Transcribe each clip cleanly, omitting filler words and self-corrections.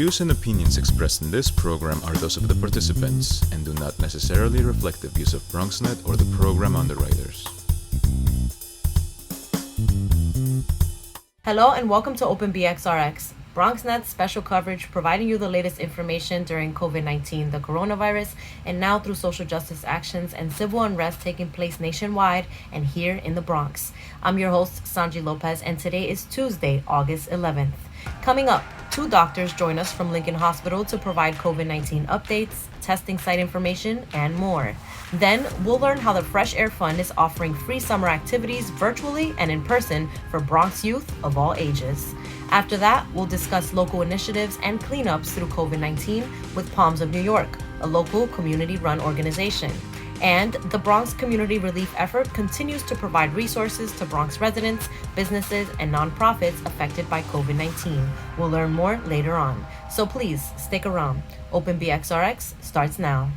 views and opinions expressed in this program are those of the participants and do not necessarily reflect the views of BronxNet or the program underwriters. Hello and welcome to Open BXRx, BronxNet's special coverage providing you the latest information during COVID-19, the coronavirus, and now through social justice actions and civil unrest taking place nationwide and here in the Bronx. I'm your host, Sonyi Lopez, and today is Tuesday, August 11th. Coming up, 2 doctors join us from Lincoln Hospital to provide COVID-19 updates, testing site information, and more. Then, we'll learn how the Fresh Air Fund is offering free summer activities virtually and in person for Bronx youth of all ages. After that, we'll discuss local initiatives and cleanups through COVID-19 with Palms of New York, a local community-run organization. And the Bronx Community Relief Effort continues to provide resources to Bronx residents, businesses, and nonprofits affected by COVID-19. We'll learn more later on. So please, stick around. Open BXRx starts now.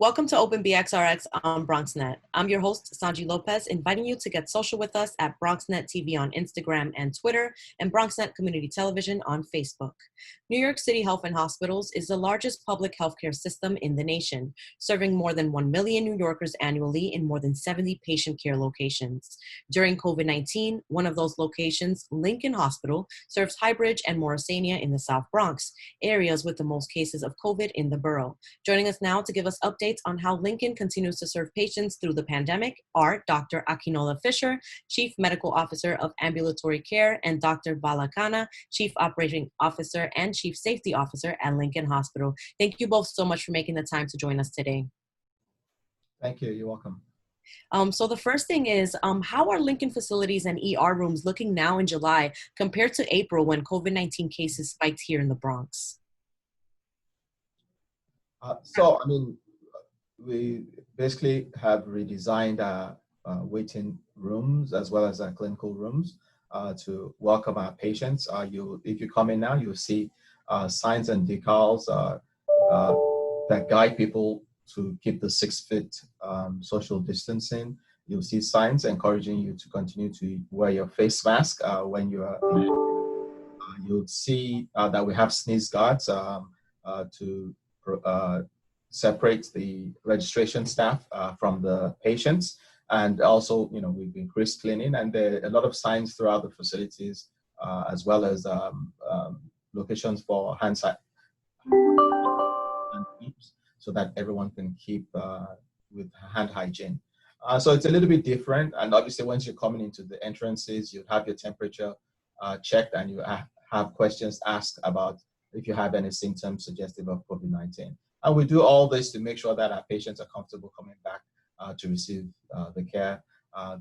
Welcome to Open BXRx on BronxNet. I'm your host, Sonyi Lopez, inviting you to get social with us at BronxNet TV on Instagram and Twitter, and BronxNet Community Television on Facebook. New York City Health and Hospitals is the largest public healthcare system in the nation, serving more than 1 million New Yorkers annually in more than 70 patient care locations. During COVID-19, one of those locations, Lincoln Hospital, serves Highbridge and Morrisania in the South Bronx, areas with the most cases of COVID in the borough. Joining us now to give us updates on how Lincoln continues to serve patients through the pandemic are Dr. Akinola Fisher, Chief Medical Officer of Ambulatory Care, and Dr. Bala Kanna, Chief Operating Officer and Chief Safety Officer at Lincoln Hospital. Thank you both so much for making the time to join us today. Thank you. You're welcome. So the first thing is, how are Lincoln facilities and ER rooms looking now in July compared to April when COVID-19 cases spiked here in the Bronx? We basically have redesigned our waiting rooms as well as our clinical rooms to welcome our patients. If you come in now, you'll see signs and decals that guide people to keep the 6 feet social distancing. You'll see signs encouraging you to continue to wear your face mask when you are in. You'll see that we have sneeze guards to separate the registration staff from the patients. And also, we've increased cleaning, and there are a lot of signs throughout the facilities, as well as locations for hand keeps, so that everyone can keep with hand hygiene. So it's a little bit different. And obviously, once you're coming into the entrances, you have your temperature checked, and you have questions asked about if you have any symptoms suggestive of COVID-19. And we do all this to make sure that our patients are comfortable coming back to receive the care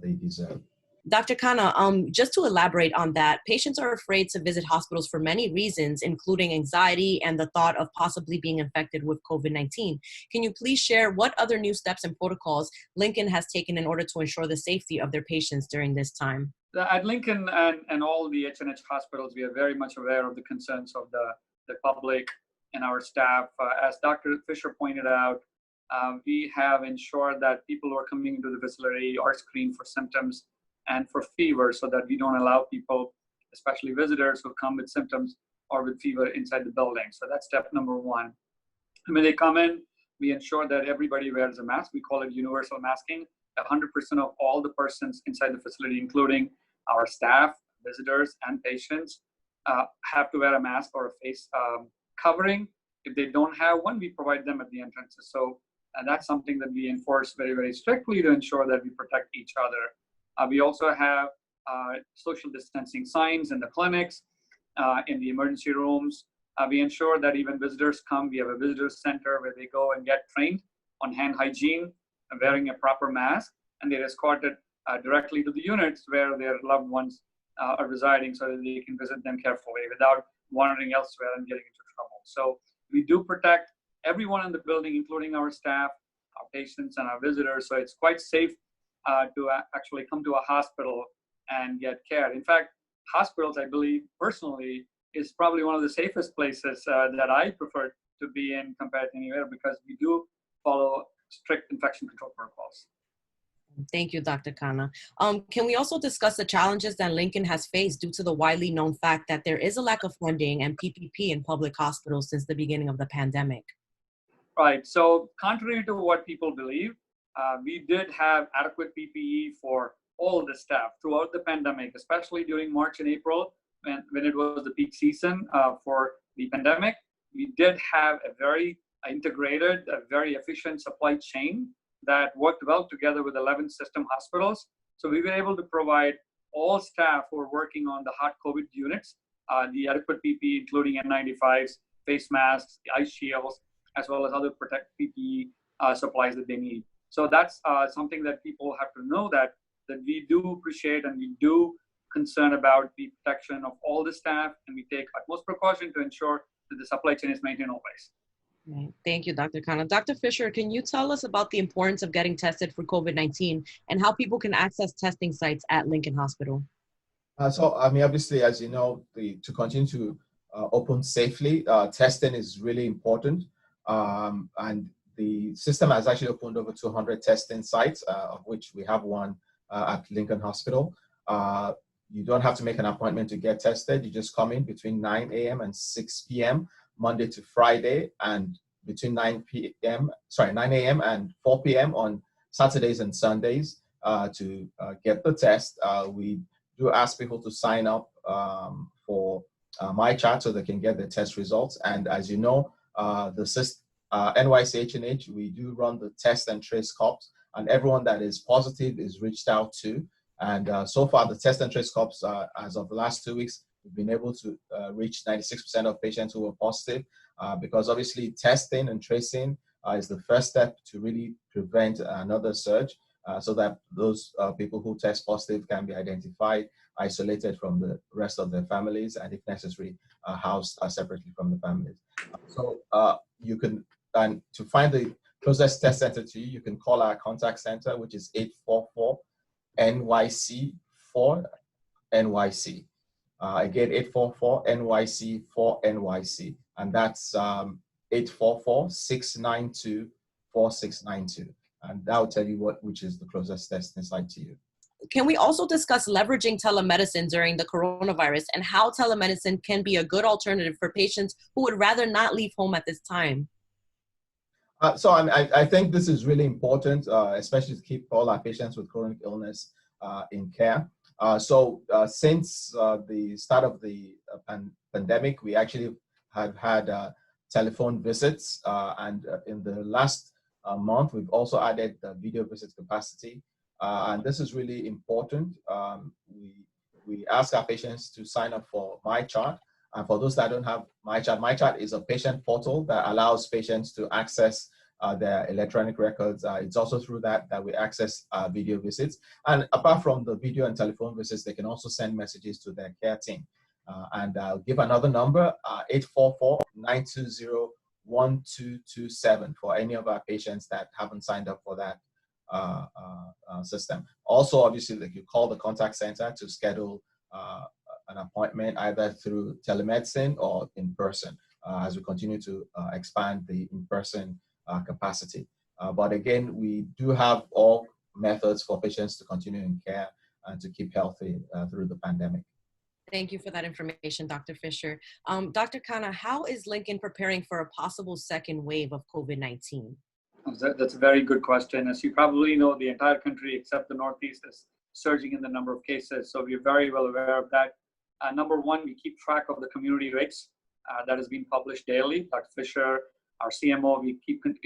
they deserve. Dr. Kanna, just to elaborate on that, patients are afraid to visit hospitals for many reasons, including anxiety and the thought of possibly being infected with COVID-19. Can you please share what other new steps and protocols Lincoln has taken in order to ensure the safety of their patients during this time? At Lincoln and all the H&H hospitals, we are very much aware of the concerns of the public and our staff. As Dr. Fisher pointed out, we have ensured that people who are coming into the facility are screened for symptoms and for fever, so that we don't allow people, especially visitors who come with symptoms or with fever, inside the building. So that's step number 1. When they come in, we ensure that everybody wears a mask. We call it universal masking. 100% of all the persons inside the facility, including our staff, visitors, and patients, have to wear a mask or a face covering. If they don't have one, we provide them at the entrances. So that's something that we enforce very, very strictly to ensure that we protect each other. We also have social distancing signs in the clinics, in the emergency rooms. We ensure that even visitors come. We have a visitor center where they go and get trained on hand hygiene, wearing a proper mask, and they're escorted directly to the units where their loved ones are residing, so that they can visit them carefully without wandering elsewhere and getting into trouble. So we do protect everyone in the building, including our staff, our patients, and our visitors. So it's quite safe to actually come to a hospital and get care. In fact, hospitals, I believe personally, is probably one of the safest places that I prefer to be in compared to anywhere, because we do follow strict infection control protocols. Thank you, Dr. Kanna. Can we also discuss the challenges that Lincoln has faced due to the widely known fact that there is a lack of funding and PPP in public hospitals since the beginning of the pandemic? Right. So contrary to what people believe, we did have adequate PPE for all the staff throughout the pandemic, especially during March and April, when it was the peak season for the pandemic. We did have a very integrated, a very efficient supply chain that worked well together with 11 system hospitals. So we were able to provide all staff who are working on the hot COVID units the adequate PPE, including N95s, face masks, the ice shields, as well as other PPE supplies that they need. So that's something that people have to know, that we do appreciate and we do concern about the protection of all the staff, and we take utmost precaution to ensure that the supply chain is maintained always. Right. Thank you, Dr. Kanna. Dr. Fisher, can you tell us about the importance of getting tested for COVID-19 and how people can access testing sites at Lincoln Hospital? So, I mean, obviously, as you know, to continue to open safely, testing is really important. And the system has actually opened over 200 testing sites, of which we have one at Lincoln Hospital. You don't have to make an appointment to get tested. You just come in between 9 a.m. and 6 p.m. Monday to Friday, and between 9 a.m. and 4 p.m. on Saturdays and Sundays to get the test. We do ask people to sign up for MyChart so they can get the test results. And as you know, the NYCH&H, we do run the test and trace cups, and everyone that is positive is reached out to. And so far, the test and trace cups, as of the last 2 weeks, we've been able to reach 96% of patients who are positive, because obviously testing and tracing is the first step to really prevent another surge, so that those people who test positive can be identified, isolated from the rest of their families, and if necessary, housed separately from the families. So you can, and to find the closest test center to you, you can call our contact center, which is 844-NYC-4-NYC. Again, 844-NYC-4-NYC, and that's 844-692-4692. And that will tell you which is the closest testing site to you. Can we also discuss leveraging telemedicine during the coronavirus and how telemedicine can be a good alternative for patients who would rather not leave home at this time? So I think this is really important, especially to keep all our patients with chronic illness in care. Since the start of the pandemic, we actually have had telephone visits, and in the last month, we've also added the video visit capacity, and this is really important. We ask our patients to sign up for MyChart, and for those that don't have MyChart is a patient portal that allows patients to access their electronic records. It's also through that we access video visits. And apart from the video and telephone visits, they can also send messages to their care team. And I'll give another number, 844-920-1227 for any of our patients that haven't signed up for that system. Also, obviously, they could call the contact center to schedule an appointment either through telemedicine or in person, as we continue to expand the in-person capacity. But again, we do have all methods for patients to continue in care and to keep healthy through the pandemic. Thank you for that information, Dr. Fisher. Dr. Kanna, how is Lincoln preparing for a possible second wave of COVID-19? That's a very good question. As you probably know, the entire country except the Northeast is surging in the number of cases. So we're very well aware of that. Number one, we keep track of the community rates that has been published daily. Dr. Fisher, our CMO, we keep an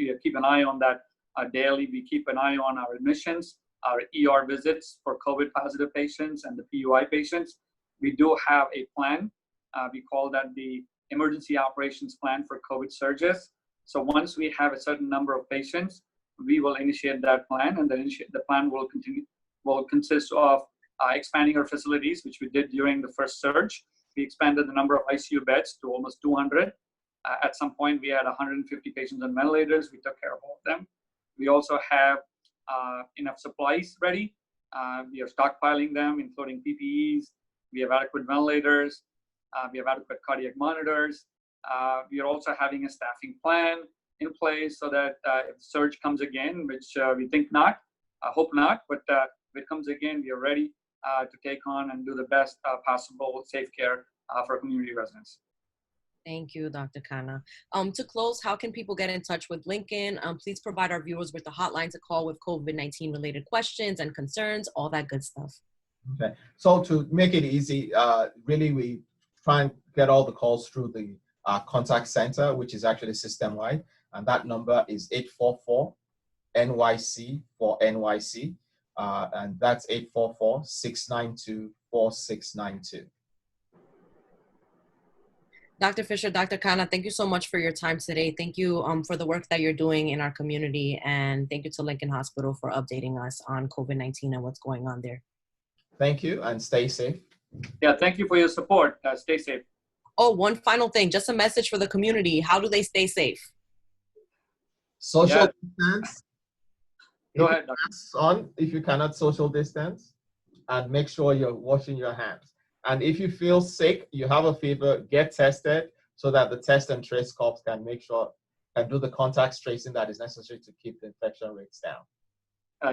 eye on that daily. We keep an eye on our admissions, our ER visits for COVID positive patients and the PUI patients. We do have a plan. We call that the emergency operations plan for COVID surges. So once we have a certain number of patients, we will initiate that plan, and the plan will continue will consist of expanding our facilities, which we did during the first surge. We expanded the number of ICU beds to almost 200. At some point, we had 150 patients on ventilators. We took care of all of them. We also have enough supplies ready. We are stockpiling them, including PPEs. We have adequate ventilators. We have adequate cardiac monitors. We are also having a staffing plan in place so that if the surge comes again, which we think not, hope not, but if it comes again, we are ready to take on and do the best possible safe care for community residents. Thank you, Dr. Kanna. To close, how can people get in touch with Lincoln? Please provide our viewers with a hotline to call with COVID-19 related questions and concerns, all that good stuff. Okay, so to make it easy, really we try and get all the calls through the contact center, which is actually system-wide, and that number is 844-NYC for NYC, and that's 844-692-4692. Dr. Fisher, Dr. Kanna, thank you so much for your time today. Thank you for the work that you're doing in our community, and thank you to Lincoln Hospital for updating us on COVID-19 and what's going on there. Thank you, and stay safe. Yeah, thank you for your support. Stay safe. Oh, one final thing, just a message for the community. How do they stay safe? Social distance. Go ahead, Dr. Masks on if you cannot social distance, and make sure you're washing your hands. And if you feel sick, you have a fever, get tested so that the test and trace corps can make sure and do the contact tracing that is necessary to keep the infection rates down.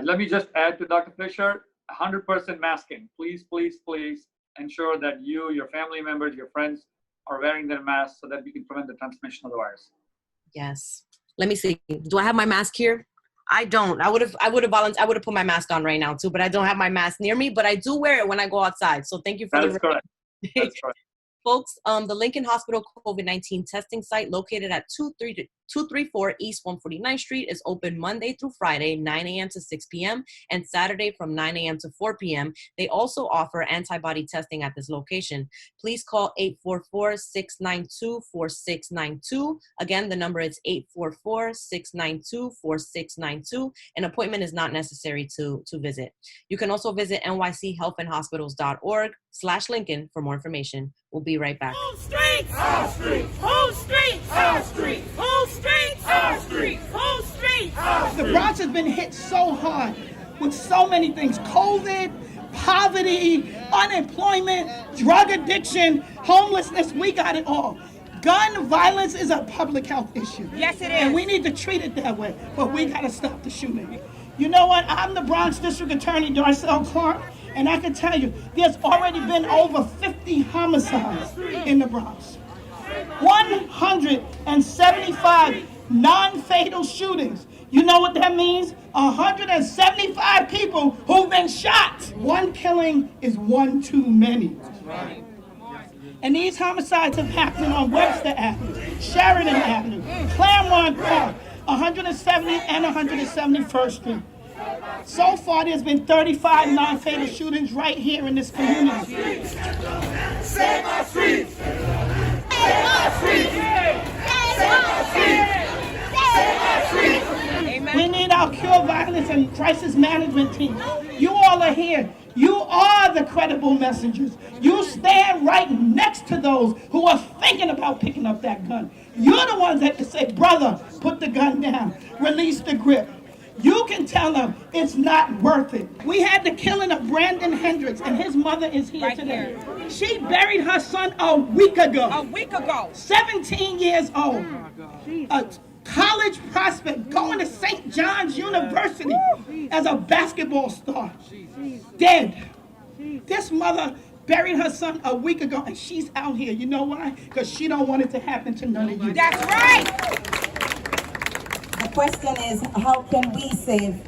Let me just add to Dr. Fisher, 100% masking. Please, please, please ensure that you, your family members, your friends are wearing their masks so that we can prevent the transmission of the virus. Yes. Let me see. Do I have my mask here? I don't. I would have put my mask on right now too, but I don't have my mask near me, but I do wear it when I go outside. So thank you for That's correct. That's correct. Folks, the Lincoln Hospital COVID-19 testing site located at 234 East 149th Street is open Monday through Friday, 9 a.m. to 6 p.m. and Saturday from 9 a.m. to 4 p.m. They also offer antibody testing at this location. Please call 844-692-4692. Again, the number is 844-692-4692. An appointment is not necessary to visit. You can also visit nychealthandhospitals.org/Lincoln for more information. We'll be right back. Whole streets! Our streets! Whole streets! Our streets! Whole streets! Our streets! Whole streets! Our streets! The Bronx has been hit so hard with so many things. COVID, poverty, unemployment, drug addiction, homelessness, we got it all. Gun violence is a public health issue. Yes, it is. And we need to treat it that way, but we got to stop the shooting. You know what? I'm the Bronx District Attorney, Darcel Clark, and I can tell you, there's already been over 50 homicides in the Bronx. 175 non-fatal shootings. You know what that means? 175 people who've been shot. One killing is one too many. And these homicides have happened on Webster Avenue, Sheridan Avenue, Claremont Park, 170 and 171st Street. So far, there's been 35 non-fatal shootings right here in this community. Save our streets! Save our streets! Save our streets! Save our streets! Amen. We need our cure violence and crisis management team. You all are here. You are the credible messengers. You stand right next to those who are thinking about picking up that gun. You're the ones that can say, brother, put the gun down, release the grip. You can tell them it's not worth it. We had the killing of Brandon Hendricks, and his mother is here today. She buried her son a week ago. 17 years old. A college prospect going to St. John's University as a basketball star. Dead. This mother buried her son a week ago, and she's out here. You know why? Because she don't want it to happen to none of you. That's right! The question is, how can we save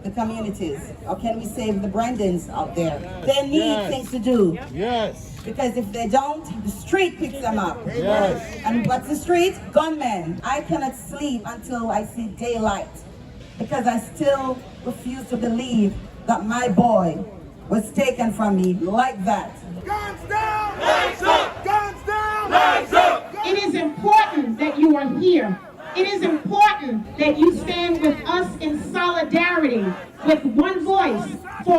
the communities? How can we save the Brandons out there? They need things to do. Yes. Because if they don't, the street picks them up. Yes. And what's the street? Gunmen. I cannot sleep until I see daylight. Because I still refuse to believe that my boy was taken from me like that. Guns down! Legs up! Guns down! Legs up! It is important that you are here. It is important that you stand with us in solidarity, with one voice, for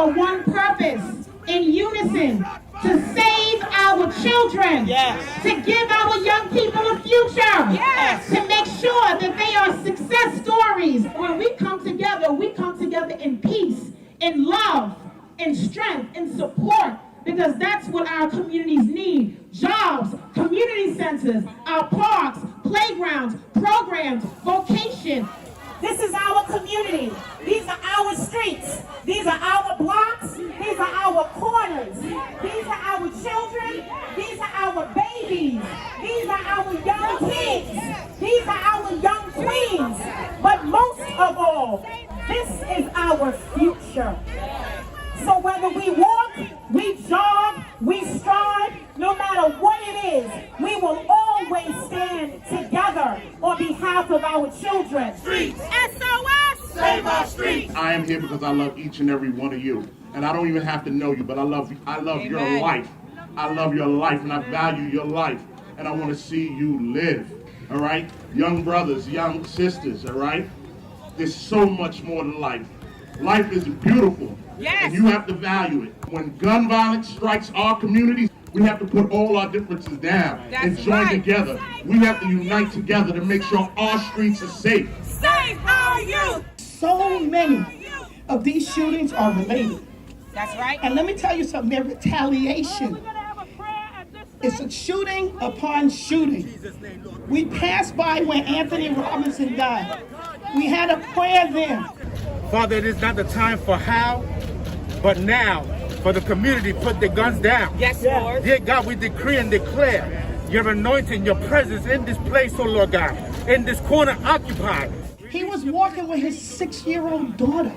children. Yes. To give our young people a future. Yes. To make sure that they are success stories. When we come together in peace, in love, in strength, in support, because that's what our communities need. Jobs, community centers, our parks, playgrounds, programs, vocation. This is our community. These are our streets. These are our blocks. These are our corners. These are our children. These are our babies. These are our young kids. These are our young queens. But most of all, this is our future. So whether we walk, we jog, we strive, no matter what it is, we will always stand together on behalf of our children. Streets. SOS! Save our streets. I am here because I love each and every one of you. And I don't even have to know you, but I love your life. I love your life and I value your life. And I want to see you live. All right? Young brothers, young sisters, all right? There's so much more than life. Life is beautiful. Yes. And you have to value it. When gun violence strikes our communities, we have to put all our differences down and join together. We have to unite together to make sure our streets are safe. Save our youth! So many of these shootings are related. That's right. And let me tell you something, they're retaliation. It's a shooting upon shooting. We passed by when Anthony Robinson died. We had a prayer then. Father, it is not the time for how, but now for the community put their guns down. Yes, Lord. Dear God, we decree and declare your anointing, your presence in this place, oh Lord God, in this corner occupied. He was walking with his 6-year-old daughter.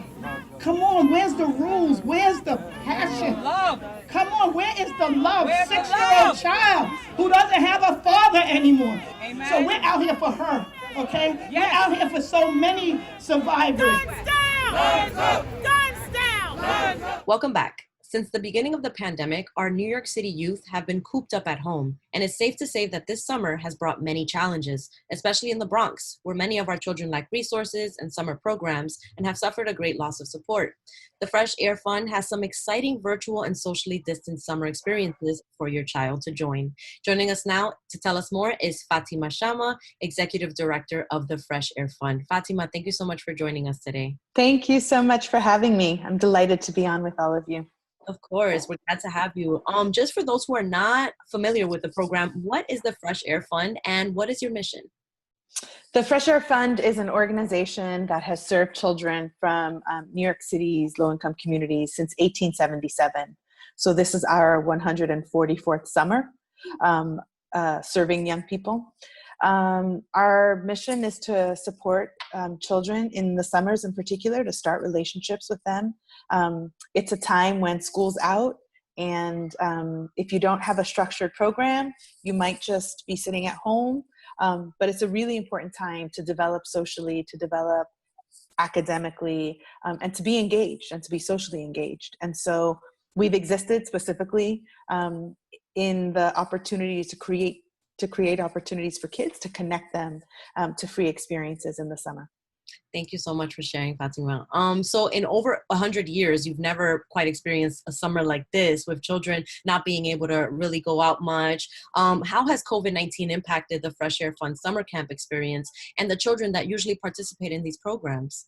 Come on, where's the rules? Where's the passion? Love. Come on, where is the love? Where's the 6-year-old love? child who doesn't have a father anymore. Amen. So we're out here for her, okay? Yes. We're out here for so many survivors. Guns down! Guns up! Guns down! Guns up! Welcome back. Since the beginning of the pandemic, our New York City youth have been cooped up at home, and it's safe to say that this summer has brought many challenges, especially in the Bronx, where many of our children lack resources and summer programs and have suffered a great loss of support. The Fresh Air Fund has some exciting virtual and socially distanced summer experiences for your child to join. Joining us now to tell us more is Fatima Shama, Executive Director of the Fresh Air Fund. Fatima, thank you so much for joining us today. Thank you so much for having me. I'm delighted to be on with all of you. Of course, we're glad to have you. Just for those who are not familiar with the program, what is the Fresh Air Fund and what is your mission? The Fresh Air Fund is an organization that has served children from New York City's low-income communities since 1877. So this is our 144th summer serving young people. Our mission is to support children in the summers in particular, to start relationships with them. It's a time when school's out, and if you don't have a structured program, you might just be sitting at home. But it's a really important time to develop socially, to develop academically, and to be engaged and to be socially engaged. And so we've existed specifically in the opportunity to create opportunities for kids, to connect them to free experiences in the summer. Thank you so much for sharing, Fatima. So in over 100 years, you've never quite experienced a summer like this with children not being able to really go out much. How has COVID-19 impacted the Fresh Air Fund summer camp experience and the children that usually participate in these programs?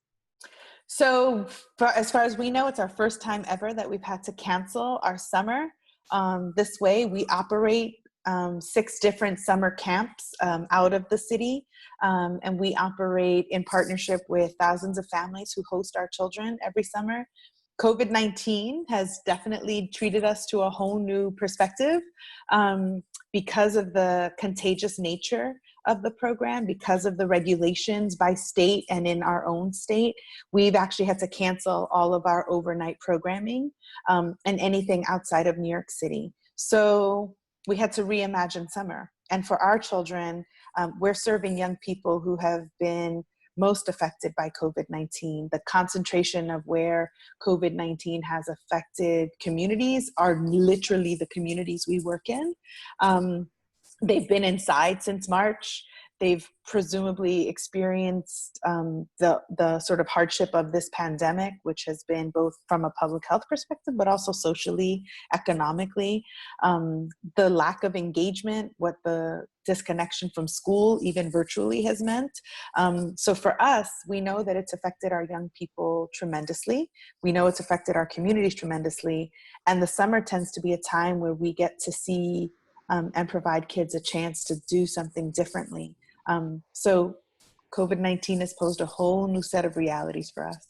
So as far as we know, it's our first time ever that we've had to cancel our summer. This way, we operate 6 different summer camps out of the city, and we operate in partnership with thousands of families who host our children every summer. COVID-19 has definitely treated us to a whole new perspective because of the contagious nature of the program, because of the regulations by state and in our own state. We've actually had to cancel all of our overnight programming and anything outside of New York City. So we had to reimagine summer. And for our children, we're serving young people who have been most affected by COVID-19. The concentration of where COVID-19 has affected communities are literally the communities we work in. They've been inside since March. They've presumably experienced the sort of hardship of this pandemic, which has been both from a public health perspective, but also socially, economically. The lack of engagement, what the disconnection from school, even virtually, has meant. So for us, we know that it's affected our young people tremendously. We know it's affected our communities tremendously. And the summer tends to be a time where we get to see and provide kids a chance to do something differently. So COVID-19 has posed a whole new set of realities for us.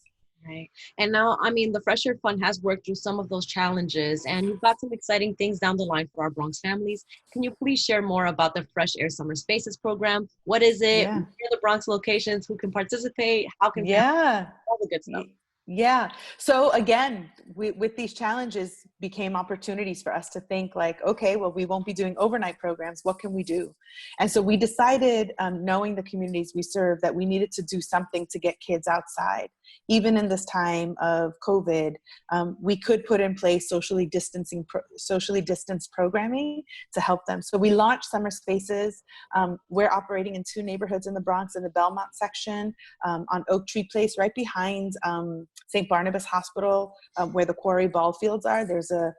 Right. And now, I mean, the Fresh Air Fund has worked through some of those challenges, and you've got some exciting things down the line for our Bronx families. Can you please share more about the Fresh Air Summer Spaces program? What is it? Yeah. Where are the Bronx locations? Who can participate? How can all the good stuff? Yeah. So again, with these challenges became opportunities for us to think like, okay, well, we won't be doing overnight programs. What can we do? And so we decided, knowing the communities we serve, that we needed to do something to get kids outside. Even in this time of COVID, we could put in place socially distanced programming to help them. So we launched Summer Spaces. We're operating in 2 neighborhoods in the Bronx, in the Belmont section, on Oak Tree Place, right behind St. Barnabas Hospital, where the Quarry ball fields are. There's the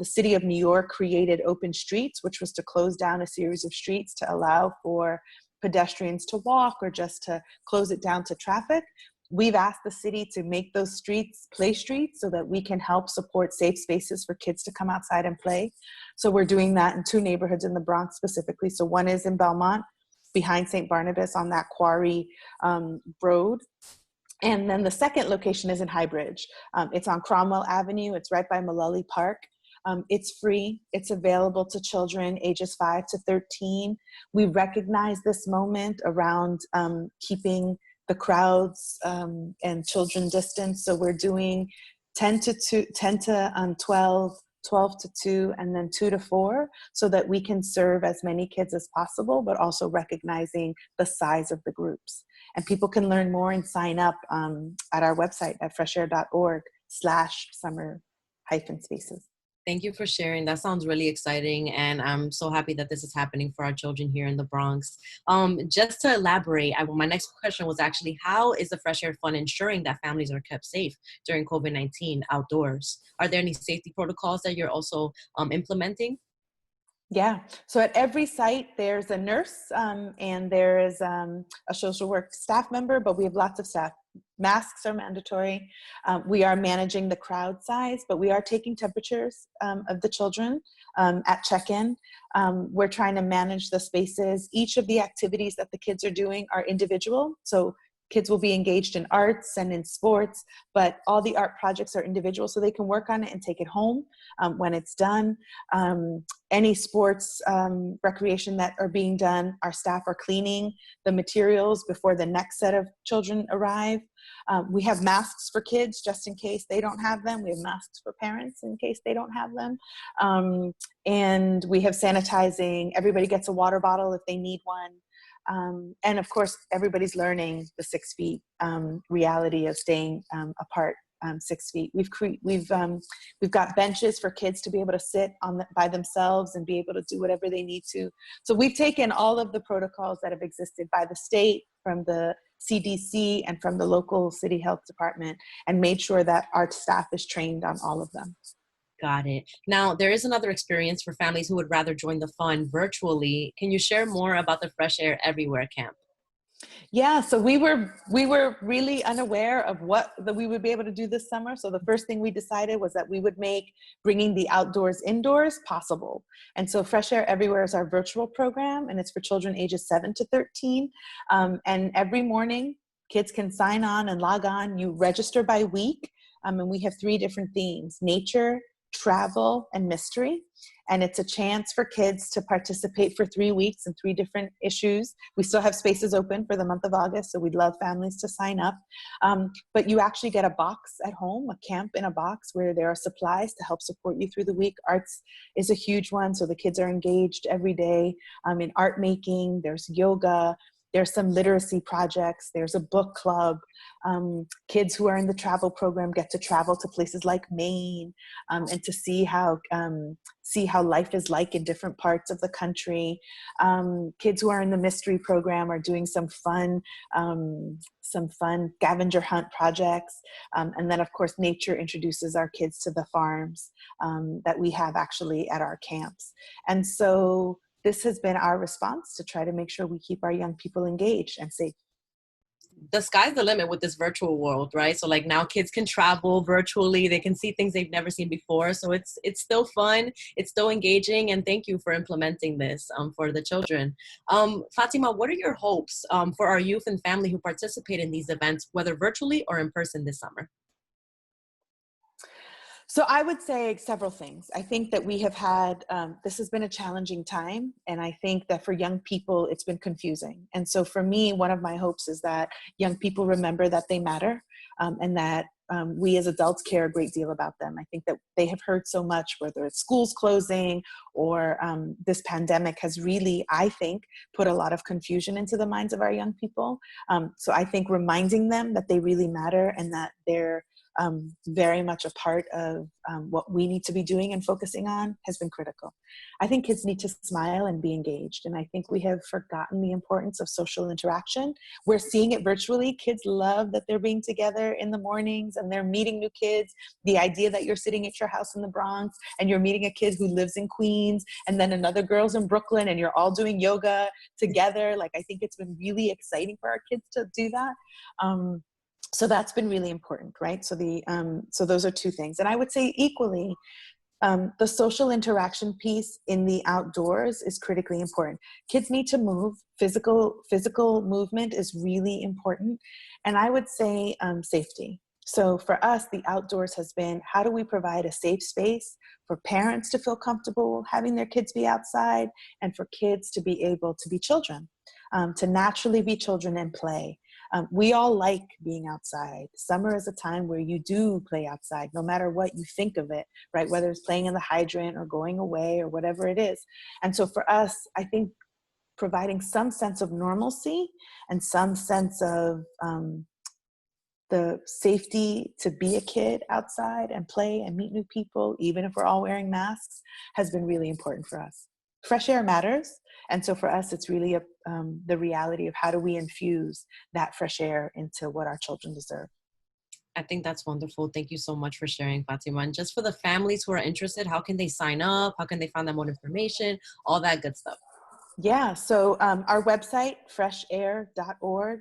city of New York created Open Streets, which was to close down a series of streets to allow for pedestrians to walk or just to close it down to traffic. We've asked the city to make those streets play streets so that we can help support safe spaces for kids to come outside and play. So we're doing that in 2 neighborhoods in the Bronx specifically. So one is in Belmont, behind St. Barnabas on that Quarry road. And then the second location is in Highbridge. It's on Cromwell Avenue. It's right by Mullally Park. It's free. It's available to children ages 5 to 13. We recognize this moment around keeping the crowds and children distance. So we're doing 10 to 12, 12 to 2, and then 2 to 4, so that we can serve as many kids as possible, but also recognizing the size of the groups. And people can learn more and sign up at our website at freshair.org/summer-spaces. Thank you for sharing. That sounds really exciting. And I'm so happy that this is happening for our children here in the Bronx. Just to elaborate, my next question was actually, how is the Fresh Air Fund ensuring that families are kept safe during COVID-19 outdoors? Are there any safety protocols that you're also implementing? Yeah, so at every site, there's a nurse and there is a social work staff member, but we have lots of staff. Masks are mandatory. We are managing the crowd size, but we are taking temperatures of the children at check-in. We're trying to manage the spaces. Each of the activities that the kids are doing are individual. So kids will be engaged in arts and in sports, but all the art projects are individual, so they can work on it and take it home when it's done. Any sports recreation that are being done, our staff are cleaning the materials before the next set of children arrive. We have masks for kids just in case they don't have them. We have masks for parents in case they don't have them. And we have sanitizing. Everybody gets a water bottle if they need one. And of course, everybody's learning the 6 feet reality of staying apart 6 feet. We've got benches for kids to be able to sit by themselves and be able to do whatever they need to. So we've taken all of the protocols that have existed by the state, from the CDC, and from the local city health department, and made sure that our staff is trained on all of them. Got it. Now, there is another experience for families who would rather join the fund virtually. Can you share more about the Fresh Air Everywhere camp? Yeah, so we were really unaware of that we would be able to do this summer. So the first thing we decided was that we would make bringing the outdoors indoors possible. And so Fresh Air Everywhere is our virtual program, and it's for children ages 7 to 13. And every morning, kids can sign on and log on. You register by week, and we have 3 different themes: nature, travel, and mystery. And it's a chance for kids to participate for 3 weeks in 3 different issues. We still have spaces open for the month of August, so we'd love families to sign up. But you actually get a box at home, a camp in a box, where there are supplies to help support you through the week. Arts is a huge one, so the kids are engaged every day in art making. There's yoga. There's some literacy projects. There's a book club. Kids who are in the travel program get to travel to places like Maine and to see how life is like in different parts of the country. Kids who are in the mystery program are doing some fun scavenger hunt projects. And then, of course, nature introduces our kids to the farms that we have actually at our camps. And so this has been our response to try to make sure we keep our young people engaged and safe. The sky's the limit with this virtual world, right? So like now kids can travel virtually, they can see things they've never seen before. So it's still fun, it's still engaging, and thank you for implementing this for the children. Fatima, what are your hopes for our youth and family who participate in these events, whether virtually or in person this summer? So I would say several things. I think that we have had, this has been a challenging time. And I think that for young people, it's been confusing. And so for me, one of my hopes is that young people remember that they matter and that we as adults care a great deal about them. I think that they have heard so much, whether it's schools closing or this pandemic has really, I think, put a lot of confusion into the minds of our young people. So I think reminding them that they really matter and that they're very much a part of what we need to be doing and focusing on has been critical. I think kids need to smile and be engaged. And I think we have forgotten the importance of social interaction. We're seeing it virtually. Kids love that they're being together in the mornings and they're meeting new kids. The idea that you're sitting at your house in the Bronx and you're meeting a kid who lives in Queens and then another girl's in Brooklyn and you're all doing yoga together. Like, I think it's been really exciting for our kids to do that. So that's been really important, right? So so those are two things. And I would say equally, the social interaction piece in the outdoors is critically important. Kids need to move. Physical movement is really important. And I would say safety. So for us, the outdoors has been, how do we provide a safe space for parents to feel comfortable having their kids be outside and for kids to be able to be children, to naturally be children and play. We all like being outside. Summer is a time where you do play outside, no matter what you think of it, right? Whether it's playing in the hydrant or going away or whatever it is. And so for us, I think providing some sense of normalcy and some sense of the safety to be a kid outside and play and meet new people, even if we're all wearing masks, has been really important for us. Fresh air matters. And so for us, it's really the reality of how do we infuse that fresh air into what our children deserve. I think that's wonderful. Thank you so much for sharing, Fatima. And just for the families who are interested, how can they sign up? How can they find out more information? All that good stuff. Yeah, so our website, freshair.org,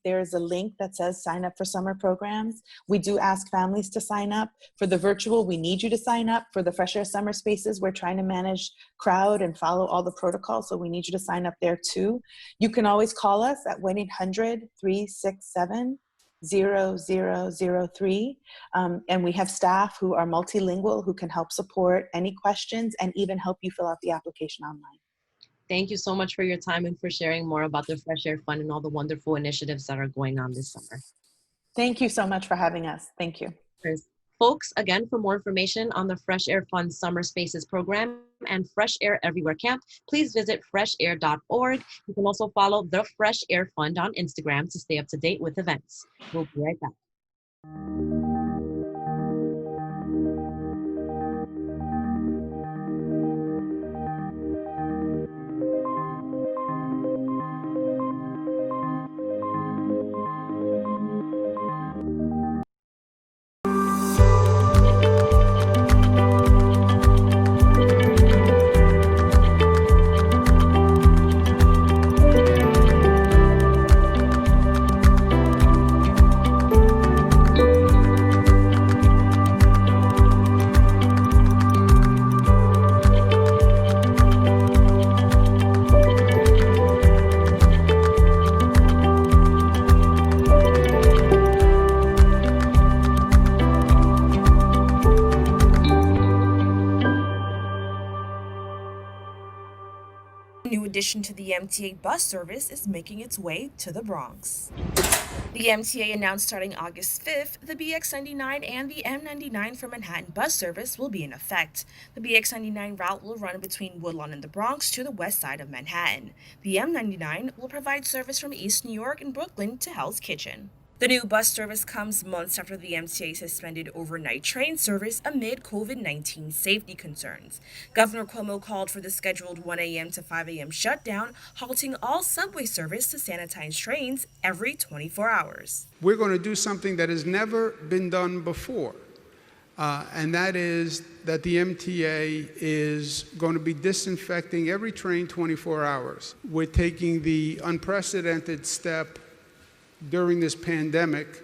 there's a link that says sign up for summer programs. We do ask families to sign up. For the virtual, we need you to sign up. For the Fresh Air Summer Spaces, we're trying to manage crowd and follow all the protocols, so we need you to sign up there too. You can always call us at 1-800-367-0003. And we have staff who are multilingual who can help support any questions and even help you fill out the application online. Thank you so much for your time and for sharing more about the Fresh Air Fund and all the wonderful initiatives that are going on this summer. Thank you so much for having us. Thank you. Folks, again, for more information on the Fresh Air Fund Summer Spaces program and Fresh Air Everywhere Camp, please visit freshair.org. You can also follow the Fresh Air Fund on Instagram to stay up to date with events. We'll be right back. A new addition to the MTA bus service is making its way to the Bronx. The MTA announced starting August 5th, the BX99 and the M99 for Manhattan bus service will be in effect. The BX99 route will run between Woodlawn and the Bronx to the west side of Manhattan. The M99 will provide service from East New York and Brooklyn to Hell's Kitchen. The new bus service comes months after the MTA suspended overnight train service amid COVID-19 safety concerns. Governor Cuomo called for the scheduled 1 a.m. to 5 a.m. shutdown, halting all subway service to sanitize trains every 24 hours. We're going to do something that has never been done before, and that is that the MTA is going to be disinfecting every train 24 hours. We're taking the unprecedented step during this pandemic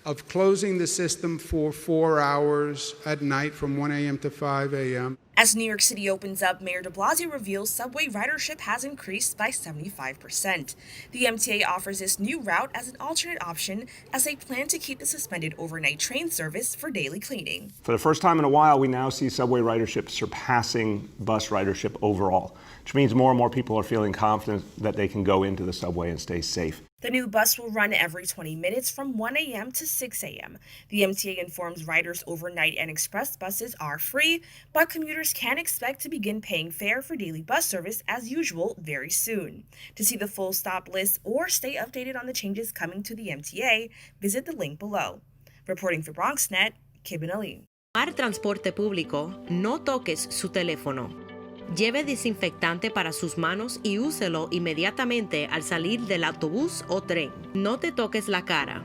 of closing the system for 4 hours at night from 1 a.m. to 5 a.m. As New York City opens up, Mayor de Blasio reveals subway ridership has increased by 75%. The MTA offers this new route as an alternate option as they plan to keep the suspended overnight train service for daily cleaning. For the first time in a while, we now see subway ridership surpassing bus ridership overall, which means more and more people are feeling confident that they can go into the subway and stay safe. The new bus will run every 20 minutes from 1 a.m. to 6 a.m. The MTA informs riders overnight and express buses are free, but commuters can expect to begin paying fare for daily bus service as usual very soon. To see the full stop list or stay updated on the changes coming to the MTA, visit the link below. Reporting for BronxNet, Kibin Ali. Tomar transporte público, no toques su teléfono. Lleve desinfectante para sus manos y úselo inmediatamente al salir del autobús o tren. No te toques la cara.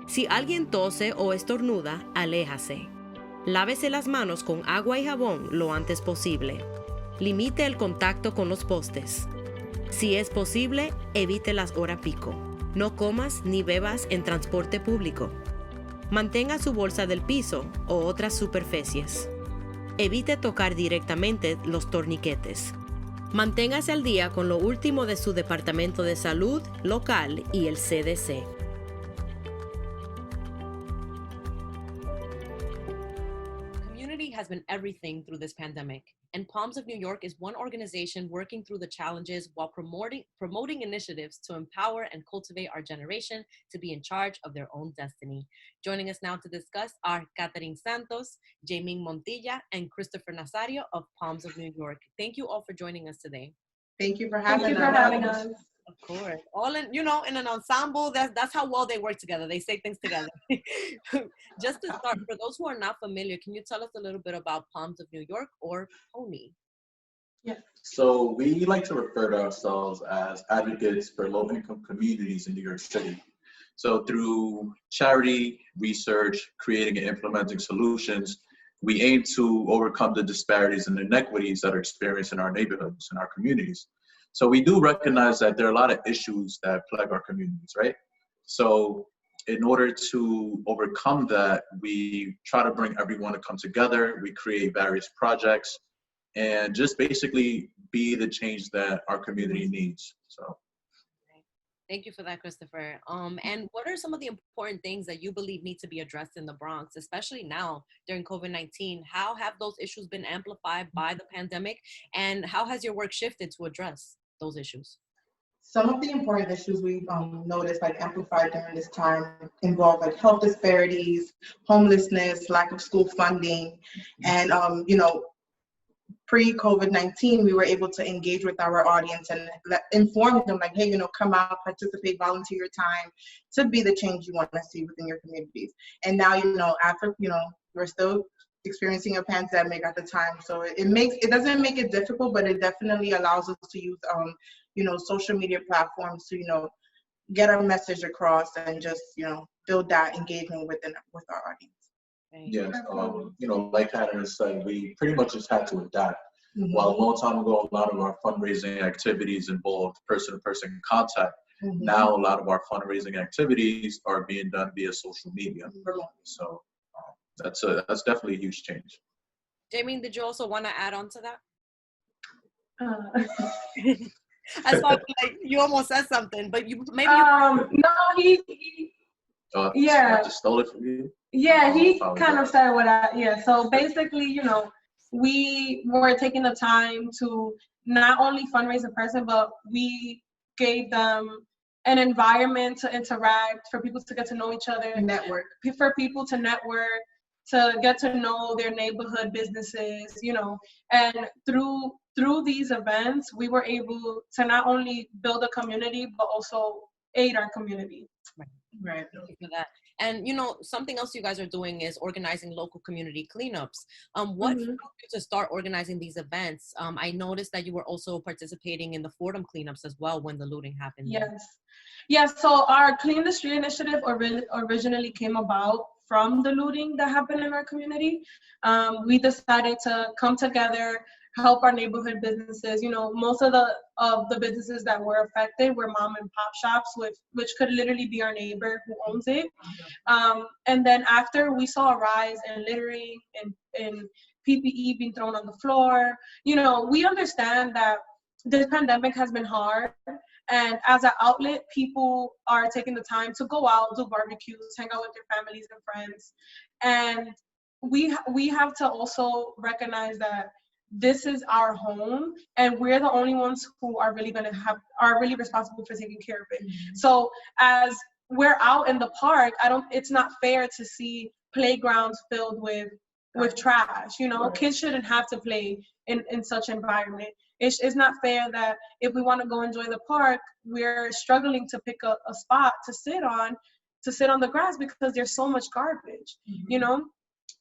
Si alguien tose o estornuda, aléjase. Lávese las manos con agua y jabón lo antes posible. Limite el contacto con los postes. Si es posible, evite las horas pico. No comas ni bebas en transporte público. Mantenga su bolsa del piso o otras superficies. Evite tocar directamente los torniquetes. Manténgase al día con lo último de su Departamento de Salud local y el CDC. Community has been everything through this pandemic, and Palms of New York is one organization working through the challenges while promoting initiatives to empower and cultivate our generation to be in charge of their own destiny. Joining us now to discuss are Katerine Santos, Jaimin Montilla, and Christopher Nazario of Palms of New York. Thank you all for joining us today. Thank you for having us. Of course. All in, in an ensemble, that's how well they work together. They say things together. Just to start, for those who are not familiar, can you tell us a little bit about Palms of New York, or PONY? Yeah. So we like to refer to ourselves as advocates for low-income communities in New York City. So through charity, research, creating and implementing solutions, we aim to overcome the disparities and inequities that are experienced in our neighborhoods and our communities. So we do recognize that there are a lot of issues that plague our communities, right? So in order to overcome that, we try to bring everyone to come together. We create various projects and just basically be the change that our community needs. So. Thank you for that, Christopher. And what are some of the important things that you believe need to be addressed in the Bronx, especially now during COVID-19? How have those issues been amplified by the pandemic, and how has your work shifted to address those issues? Some of the important issues we've noticed, like amplified during this time, involve like health disparities, homelessness, lack of school funding, and pre-COVID-19, we were able to engage with our audience and inform them like, hey, come out, participate, volunteer your time to be the change you want to see within your communities. And now, after, we're still experiencing a pandemic at the time. So it doesn't make it difficult, but it definitely allows us to use, social media platforms to, get our message across and just, build that engagement with our audience. Yes, like Katerine said, we pretty much just had to adapt. Mm-hmm. While a long time ago, a lot of our fundraising activities involved person-to-person contact. Mm-hmm. Now, a lot of our fundraising activities are being done via social media. Mm-hmm. So that's definitely a huge change. Jaimin, did you also want to add on to that? I thought you almost said something, but no, he yeah. Just stole it from you. Yeah, he kind of said what so basically, we were taking the time to not only fundraise in person, but we gave them an environment to interact, for people to get to know each other, network, for people to network, to get to know their neighborhood businesses, you know. And through these events, we were able to not only build a community, but also aid our community. Right. Thank you for that. And, you know, something else you guys are doing is organizing local community cleanups. What Mm-hmm. drove you to start organizing these events? I noticed that you were also participating in the Fordham cleanups as well when the looting happened. Yes, so our Clean the Street initiative originally came about from the looting that happened in our community. We decided to come together, help our neighborhood businesses. You know, most of the businesses that were affected were mom and pop shops, which could literally be our neighbor who owns it. And then after, we saw a rise in littering and PPE being thrown on the floor. You know, we understand that this pandemic has been hard, and as an outlet, people are taking the time to go out, do barbecues, hang out with their families and friends. And we have to also recognize that this is our home, and we're the only ones who are really are really responsible for taking care of it. Mm-hmm. So as we're out in the park, it's not fair to see playgrounds filled with trash. You know, right. Kids shouldn't have to play in such environment. It's not fair that if we want to go enjoy the park, we're struggling to pick a spot to sit on the grass because there's so much garbage. Mm-hmm. You know,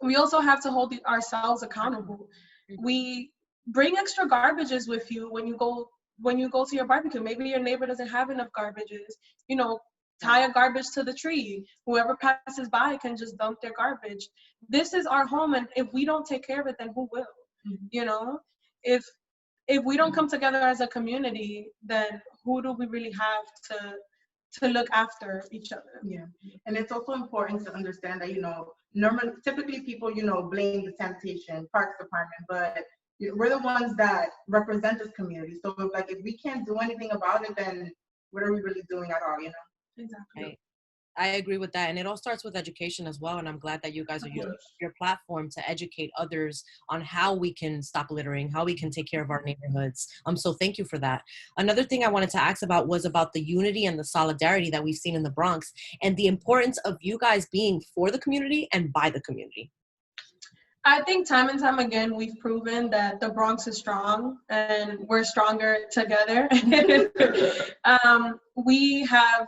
we also have to hold ourselves accountable. Mm-hmm. We bring extra garbages with you when you go to your barbecue. Maybe your neighbor doesn't have enough garbages. You know, tie a garbage to the tree. Whoever passes by can just dump their garbage. This is our home, and if we don't take care of it, then who will? Mm-hmm. You know, if we don't come together as a community, then who do we really have to look after each other? Yeah, and it's also important to understand that, you know, typically people, you know, blame the sanitation parks department, but we're the ones that represent this community. So if we can't do anything about it, then what are we really doing at all, you know? Exactly. I agree with that. And it all starts with education as well. And I'm glad that you guys are using your platform to educate others on how we can stop littering, how we can take care of our neighborhoods. So thank you for that. Another thing I wanted to ask about was about the unity and the solidarity that we've seen in the Bronx and the importance of you guys being for the community and by the community. I think time and time again, we've proven that the Bronx is strong and we're stronger together. We have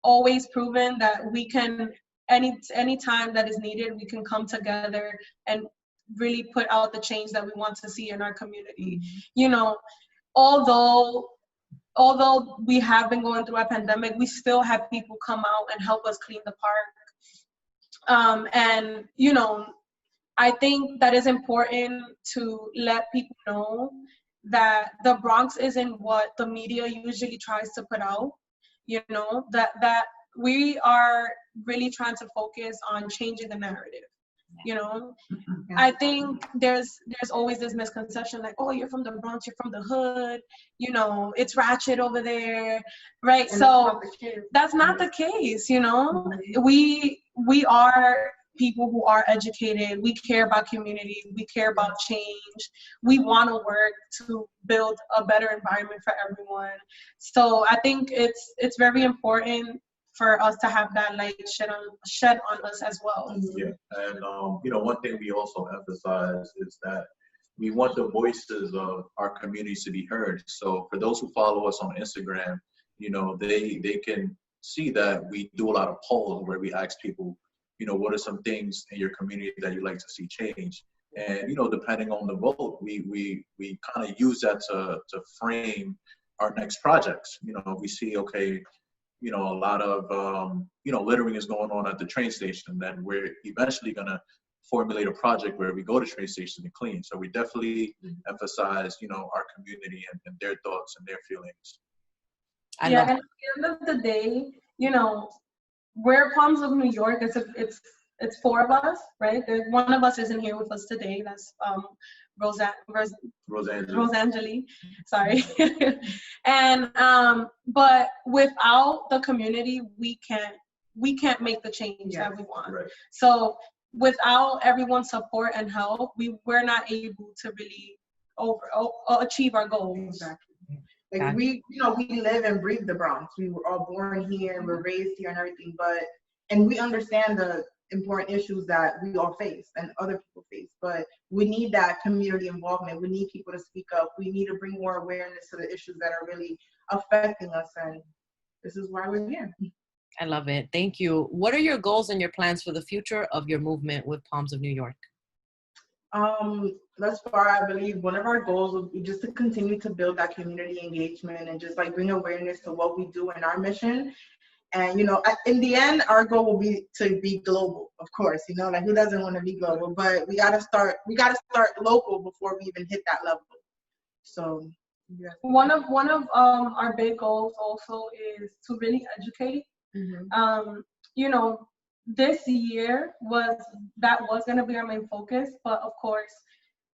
always proven that we can, any time that is needed, we can come together and really put out the change that we want to see in our community. Mm-hmm. You know, although we have been going through a pandemic, we still have people come out and help us clean the park. And, you know, I think that is important to let people know that the Bronx isn't what the media usually tries to put out. You know, that we are really trying to focus on changing the narrative. You know, I think there's always this misconception like, oh, you're from the Bronx, you're from the hood, you know, it's ratchet over there, right? And so that's not the case, you know. We are people who are educated. We care about community. We care about change. We want to work to build a better environment for everyone. So I think it's very important for us to have that light shed on us as well. Yeah, and you know, one thing we also emphasize is that we want the voices of our communities to be heard. So for those who follow us on Instagram, you know, they can see that we do a lot of polls where we ask people, you know, what are some things in your community that you'd like to see change? And, you know, depending on the vote, we kind of use that to frame our next projects. You know, we see, okay, you know, a lot of, you know, littering is going on at the train station, and then we're eventually going to formulate a project where we go to train stations and clean. So we definitely emphasize, you know, our community and their thoughts and their feelings. And at the end of the day, you know, we're Palms of New York. It's four of us, right? One of us isn't here with us today. That's Rosangeli. Sorry. And but without the community, we can't make the change that we want. Right. So without everyone's support and help, we're not able to really achieve our goals. Exactly. Like we live and breathe the Bronx. We were all born here, we're raised here and everything, and we understand the important issues that we all face and other people face, but we need that community involvement. We need people to speak up. We need to bring more awareness to the issues that are really affecting us, and this is why we're here. I love it. Thank you. What are your goals and your plans for the future of your movement with Palms of New York? Thus far, I believe one of our goals will be just to continue to build that community engagement and just like bring awareness to what we do in our mission. And, in the end, our goal will be to be global, of course, like who doesn't want to be global, but we got to start local before we even hit that level. So yeah. One of our big goals also is to really educate. This year was going to be our main focus, but of course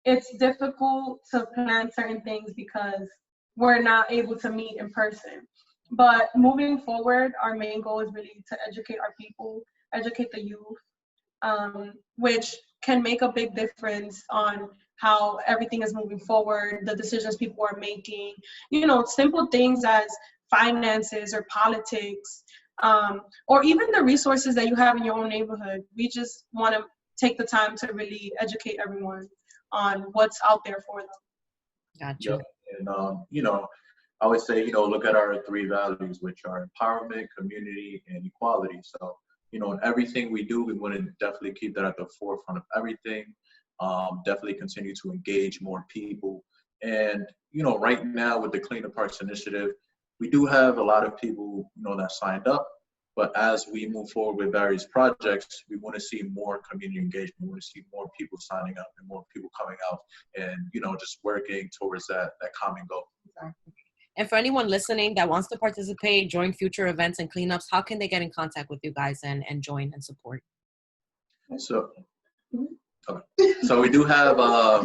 it's difficult to plan certain things because we're not able to meet in person. But moving forward, our main goal is really to educate our people, educate the youth, which can make a big difference on how everything is moving forward, the decisions people are making, simple things as finances or politics, or even the resources that you have in your own neighborhood. We just want to take the time to really educate everyone on what's out there for them. Gotcha. And, I would say, look at our 3 values, which are empowerment, community, and equality. So, in everything we do, we want to definitely keep that at the forefront of everything. Definitely continue to engage more people. And, right now with the Clean the Parks initiative, we do have a lot of people, that signed up. But as we move forward with various projects, we want to see more community engagement. We want to see more people signing up and more people coming out and, just working towards that common goal. Exactly. And for anyone listening that wants to participate, join future events and cleanups, how can they get in contact with you guys and join and support? So we do have our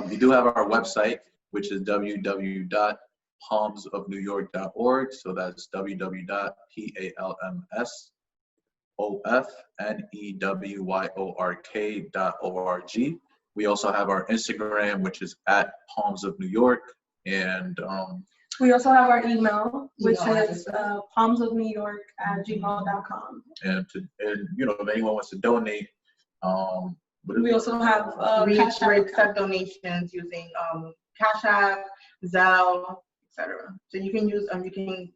website, which is www.palmsofnewyork.org. So that's www.palmsofnewyork.org. We also have our Instagram, which is @palmsofnewyork, and we also have our email, which is palmsofnewyork@gmail.com. And if anyone wants to donate, we also have we accept donations using Cash App, Zelle, etc. So you can use you can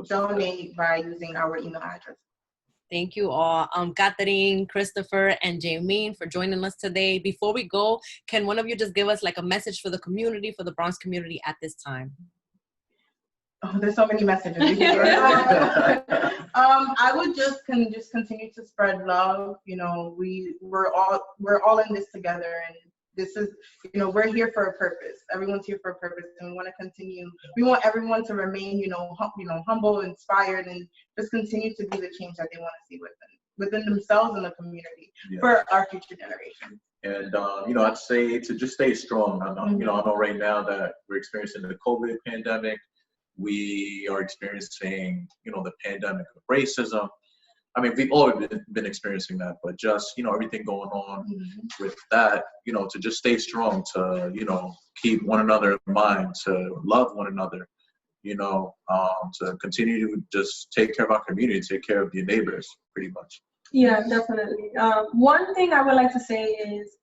donate by using our email address. Thank you all, Katerine, Christopher, and Jaimin for joining us today. Before we go, can one of you just give us like a message for the community, for the Bronx community at this time? Oh, there's so many messages. I would just continue to spread love. We're all in this together, and this is, we're here for a purpose. Everyone's here for a purpose, and we want to continue. We want everyone to remain, humble, inspired, and just continue to be the change that they want to see within themselves and the community for our future generations. And I'd say to just stay strong. I know right now that we're experiencing the COVID pandemic. We are experiencing, the pandemic of racism. I mean, we've all been experiencing that, but just, everything going on with that, to just stay strong, to, keep one another in mind, to love one another, to continue to just take care of our community, take care of your neighbors, pretty much. Yeah, definitely. One thing I would like to say is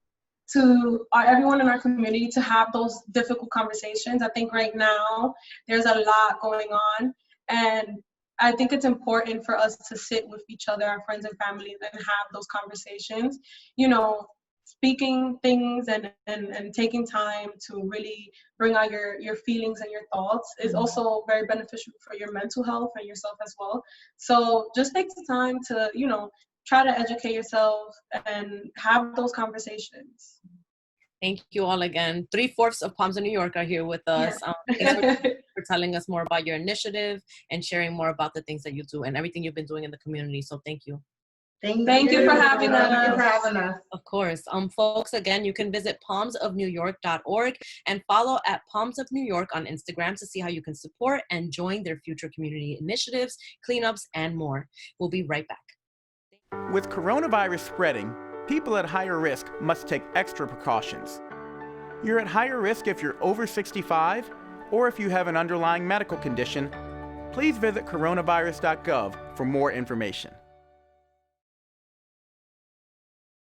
to everyone in our community to have those difficult conversations. I think right now there's a lot going on, and I think it's important for us to sit with each other, our friends and family, and have those conversations, speaking things and taking time to really bring out your feelings and your thoughts is also very beneficial for your mental health and yourself as well. So just take the time to, try to educate yourself and have those conversations. Thank you all again. 3/4 of Palms of New York are here with us. Thanks for telling us more about your initiative and sharing more about the things that you do and everything you've been doing in the community. So thank you. Thank you for having us. Thank you for having us. Of course. Folks, again, you can visit palmsofnewyork.org and follow @palmsofnewyork on Instagram to see how you can support and join their future community initiatives, cleanups, and more. We'll be right back. With coronavirus spreading, people at higher risk must take extra precautions. You're at higher risk if you're over 65 or if you have an underlying medical condition. Please visit coronavirus.gov for more information.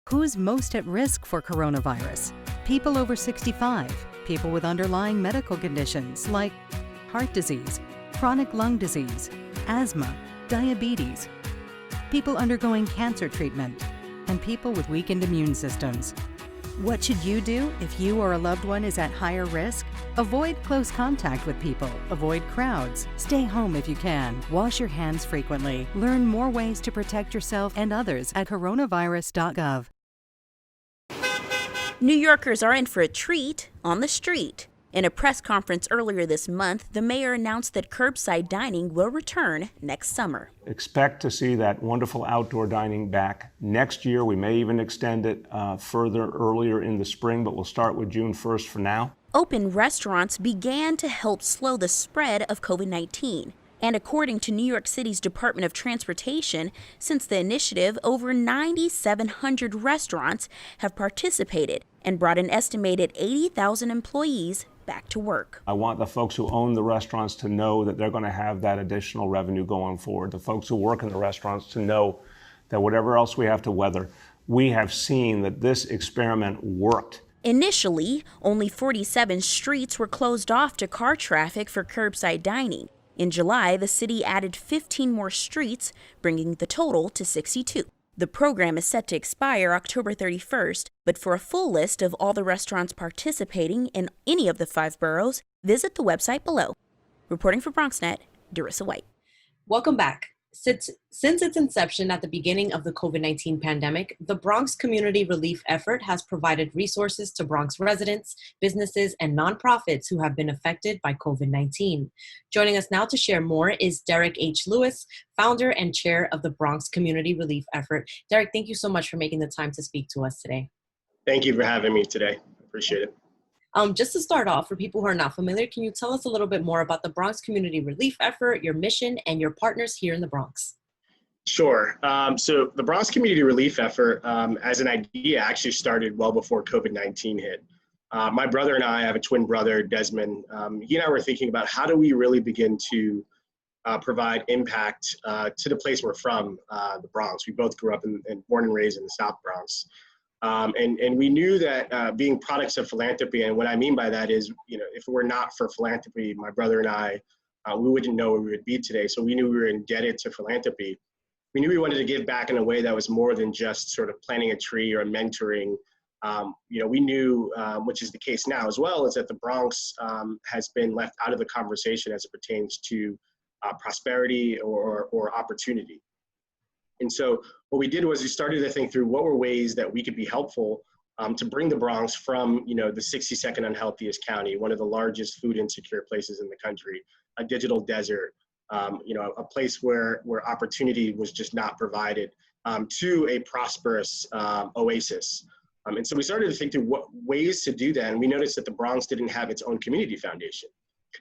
Who's most at risk for coronavirus? People over 65, people with underlying medical conditions like heart disease, chronic lung disease, asthma, diabetes, people undergoing cancer treatment, and people with weakened immune systems. What should you do if you or a loved one is at higher risk? Avoid close contact with people, avoid crowds, stay home if you can, wash your hands frequently. Learn more ways to protect yourself and others at coronavirus.gov. New Yorkers are in for a treat on the street. In a press conference earlier this month, the mayor announced that curbside dining will return next summer. Expect to see that wonderful outdoor dining back next year. We may even extend it further earlier in the spring, but we'll start with June 1st for now. Open restaurants began to help slow the spread of COVID-19. And according to New York City's Department of Transportation, since the initiative, over 9,700 restaurants have participated and brought an estimated 80,000 employees back to work. I want the folks who own the restaurants to know that they're going to have that additional revenue going forward. The folks who work in the restaurants to know that whatever else we have to weather, we have seen that this experiment worked. Initially, only 47 streets were closed off to car traffic for curbside dining. In July, the city added 15 more streets, bringing the total to 62. The program is set to expire October 31st, but for a full list of all the restaurants participating in any of the 5 boroughs, visit the website below. Reporting for BronxNet, Darissa White. Welcome back. Since its inception at the beginning of the COVID-19 pandemic, the Bronx Community Relief Effort has provided resources to Bronx residents, businesses, and nonprofits who have been affected by COVID-19. Joining us now to share more is Derrick H. Lewis, founder and chair of the Bronx Community Relief Effort. Derrick, thank you so much for making the time to speak to us today. Thank you for having me today. Appreciate it. Just to start off, for people who are not familiar, can you tell us a little bit more about the Bronx Community Relief Effort, your mission, and your partners here in the Bronx? Sure. So the Bronx Community Relief Effort, as an idea, actually started well before COVID-19 hit. My brother and I have a twin brother, Desmond. He and I were thinking about how do we really begin to provide impact to the place we're from, the Bronx. We both grew up and born and raised in the South Bronx. And we knew that being products of philanthropy, and what I mean by that is, you know, if it were not for philanthropy, my brother and I, we wouldn't know where we would be today. So we knew we were indebted to philanthropy. We knew we wanted to give back in a way that was more than just sort of planting a tree or mentoring. You know, we knew, which is the case now as well, is that the Bronx has been left out of the conversation as it pertains to prosperity or opportunity. And so what we did was we started to think through what were ways that we could be helpful to bring the Bronx from, you know, the 62nd unhealthiest county, one of the largest food insecure places in the country, a digital desert, you know, a place where opportunity was just not provided, to a prosperous oasis. And so we started to think through what ways to do that. And we noticed that the Bronx didn't have its own community foundation.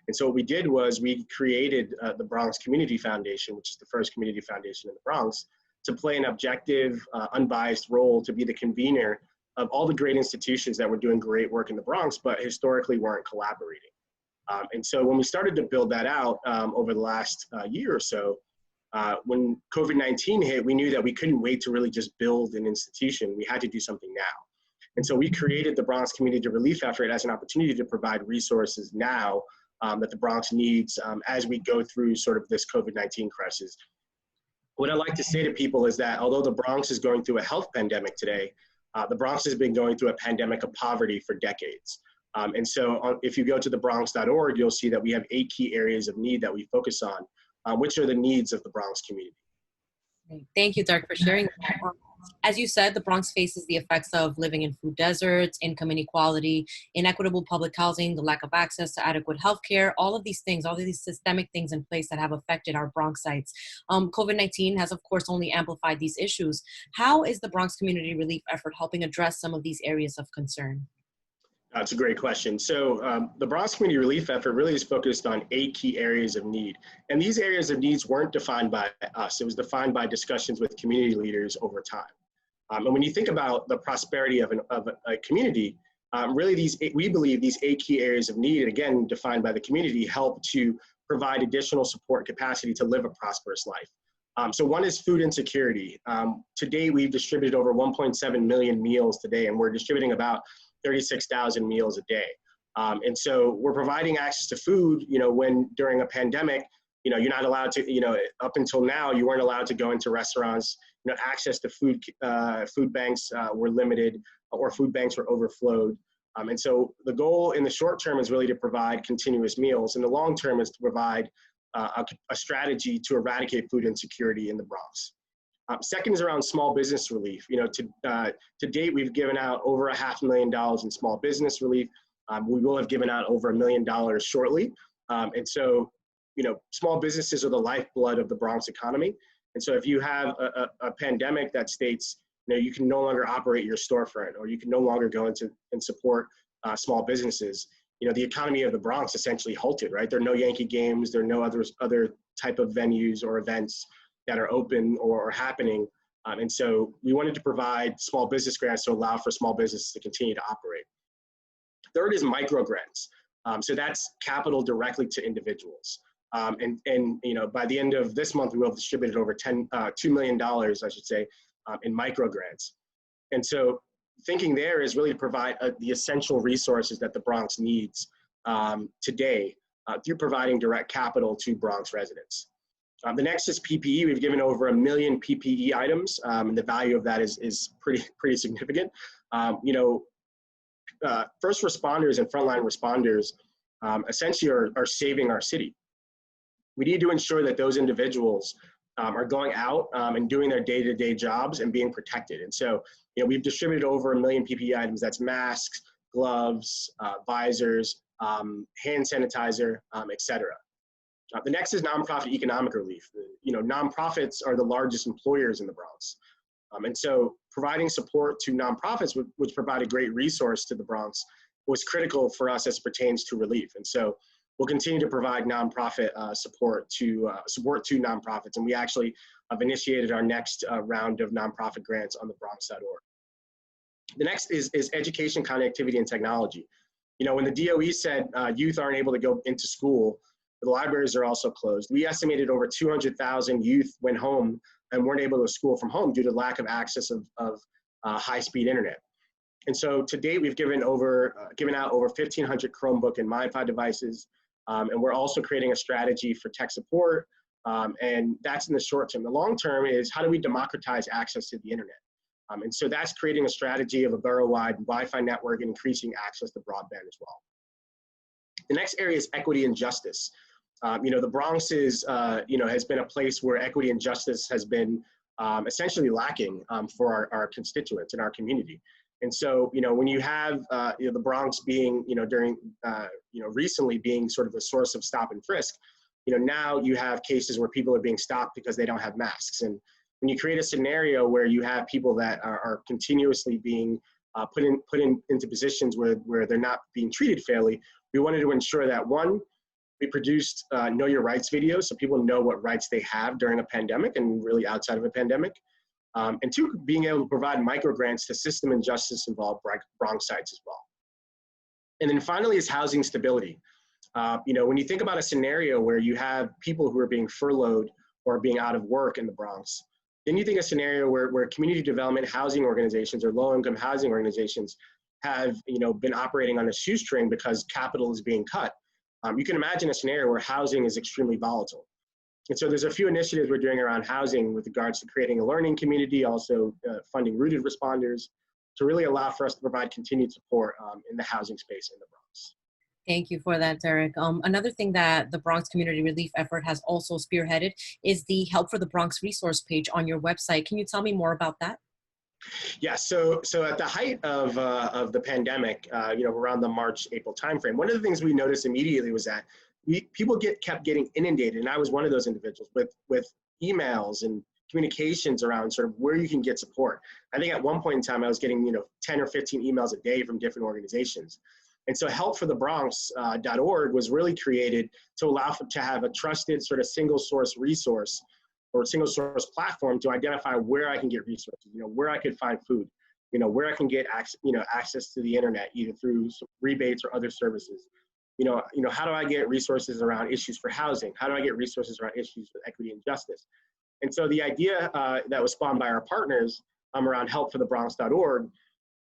And so what we did was we created the Bronx Community Foundation, which is the first community foundation in the Bronx, to play an objective, unbiased role to be the convener of all the great institutions that were doing great work in the Bronx, but historically weren't collaborating. And so when we started to build that out over the last year or so, when COVID-19 hit, we knew that we couldn't wait to really just build an institution. We had to do something now. And so we created the Bronx Community Relief Effort as an opportunity to provide resources now that the Bronx needs as we go through sort of this COVID-19 crisis. What I like to say to people is that although the Bronx is going through a health pandemic today, the Bronx has been going through a pandemic of poverty for decades. And so if you go to thebronx.org, you'll see that we have 8 key areas of need that we focus on, which are the needs of the Bronx community. Thank you, Derrick, for sharing that. As you said, the Bronx faces the effects of living in food deserts, income inequality, inequitable public housing, the lack of access to adequate health care, all of these things, all of these systemic things in place that have affected our Bronxites. COVID-19 has, of course, only amplified these issues. How is the Bronx Community Relief Effort helping address some of these areas of concern? That's a great question. So the Bronx Community Relief Effort really is focused on 8 key areas of need. And these areas of needs weren't defined by us. It was defined by discussions with community leaders over time. And when you think about the prosperity of a community, Really, we believe these 8 key areas of need, again, defined by the community, help to provide additional support capacity to live a prosperous life. So one is food insecurity. To date, we've distributed over 1.7 million meals today, and we're distributing about 36,000 meals a day. And so we're providing access to food, when during a pandemic, you're not allowed to, up until now, you weren't allowed to go into restaurants, access to food banks were limited, or food banks were overflowed. And so the goal in the short term is really to provide continuous meals. In the long term is to provide a strategy to eradicate food insecurity in the Bronx. Second is around small business relief. To date, we've given out over $500,000 in small business relief. We will have given out over $1 million shortly. And so, small businesses are the lifeblood of the Bronx economy. And so if you have a pandemic that states, you can no longer operate your storefront, or you can no longer go into and support small businesses, the economy of the Bronx essentially halted, right? There are no Yankee games, there are no other type of venues or events that are open or happening. And so we wanted to provide small business grants to allow for small businesses to continue to operate. Third is micro grants. So that's capital directly to individuals. And by the end of this month, we will have distributed over $2 million, I should say, in micro grants. And so thinking there is really to provide the essential resources that the Bronx needs today through providing direct capital to Bronx residents. The next is PPE. We've given over 1 million PPE items, and the value of that is pretty significant. First responders and frontline responders essentially are saving our city. We need to ensure that those individuals are going out and doing their day-to-day jobs and being protected. And so, we've distributed over 1 million PPE items. That's masks, gloves, visors, hand sanitizer, et cetera. The next is nonprofit economic relief. Nonprofits are the largest employers in the Bronx. And so providing support to nonprofits, which provide a great resource to the Bronx, was critical for us as it pertains to relief. And so we'll continue to provide nonprofit support to nonprofits. And we actually have initiated our next round of nonprofit grants on thebronx.org. The next is education, connectivity, and technology. When the DOE said youth aren't able to go into school, the libraries are also closed. We estimated over 200,000 youth went home and weren't able to school from home due to lack of access of high-speed internet. And so to date, we've given out over 1,500 Chromebook and MiFi devices. And we're also creating a strategy for tech support. And that's in the short term. The long term is how do we democratize access to the internet? And so that's creating a strategy of a borough-wide Wi-Fi network and increasing access to broadband as well. The next area is equity and justice. The Bronx is, has been a place where equity and justice has been essentially lacking for our constituents in our community. And so, when you have the Bronx being, recently being sort of a source of stop and frisk, now you have cases where people are being stopped because they don't have masks. And when you create a scenario where you have people that are continuously being put into positions where they're not being treated fairly, we wanted to ensure that, one, we produced Know Your Rights videos so people know what rights they have during a pandemic and really outside of a pandemic. And two, being able to provide micro grants to system and justice involved Bronxites as well. And then finally is housing stability. When you think about a scenario where you have people who are being furloughed or being out of work in the Bronx, then you think a scenario where community development housing organizations or low-income housing organizations have been operating on a shoestring because capital is being cut. You can imagine a scenario where housing is extremely volatile. And so there's a few initiatives we're doing around housing with regards to creating a learning community, also funding rooted responders to really allow for us to provide continued support in the housing space in the Bronx. Thank you for that, Derrick. Another thing that the Bronx Community Relief Effort has also spearheaded is the Help for the Bronx resource page on your website. Can you tell me more about that? Yeah, so at the height of the pandemic, around the March-April timeframe, one of the things we noticed immediately was that people kept getting inundated, and I was one of those individuals with emails and communications around sort of where you can get support. I think at one point in time I was getting 10 or 15 emails a day from different organizations. And so helpforthebronx.org was really created to allow to have a trusted sort of single source resource or single source platform to identify where I can get resources, where I could find food. where I can get access to the internet, either through rebates or other services. How do I get resources around issues for housing? How do I get resources around issues with equity and justice? And so the idea that was spawned by our partners around helpforthebronx.org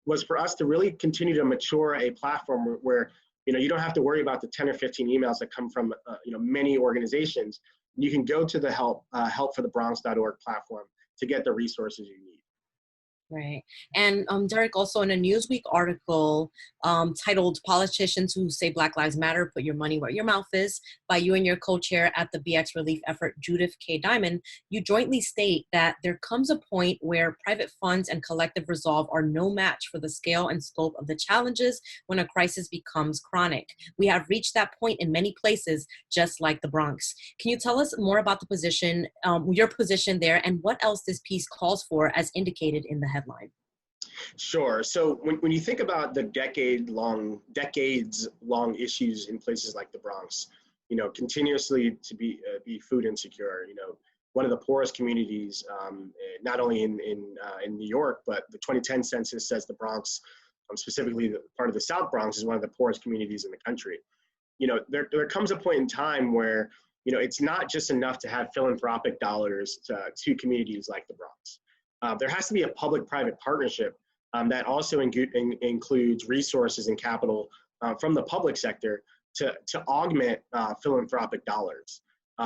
was for us to really continue to mature a platform where you don't have to worry about the 10 or 15 emails that come from many organizations. You can go to the helpforthebronx.org platform to get the resources you need. Right. And Derrick, also in a Newsweek article titled "Politicians Who Say Black Lives Matter, Put Your Money Where Your Mouth Is," by you and your co-chair at the BX relief effort, Judith K. Diamond, you jointly state that there comes a point where private funds and collective resolve are no match for the scale and scope of the challenges when a crisis becomes chronic. We have reached that point in many places, just like the Bronx. Can you tell us more about the position, your position there, and what else this piece calls for as indicated in the headline? Sure. So when you think about the decades-long issues in places like the Bronx, continuously to be food insecure, one of the poorest communities, not only in New York, but the 2010 census says the Bronx, specifically the part of the South Bronx, is one of the poorest communities in the country. There comes a point in time where, it's not just enough to have philanthropic dollars to communities like the Bronx. There has to be a public-private partnership that also includes resources and capital from the public sector to augment philanthropic dollars.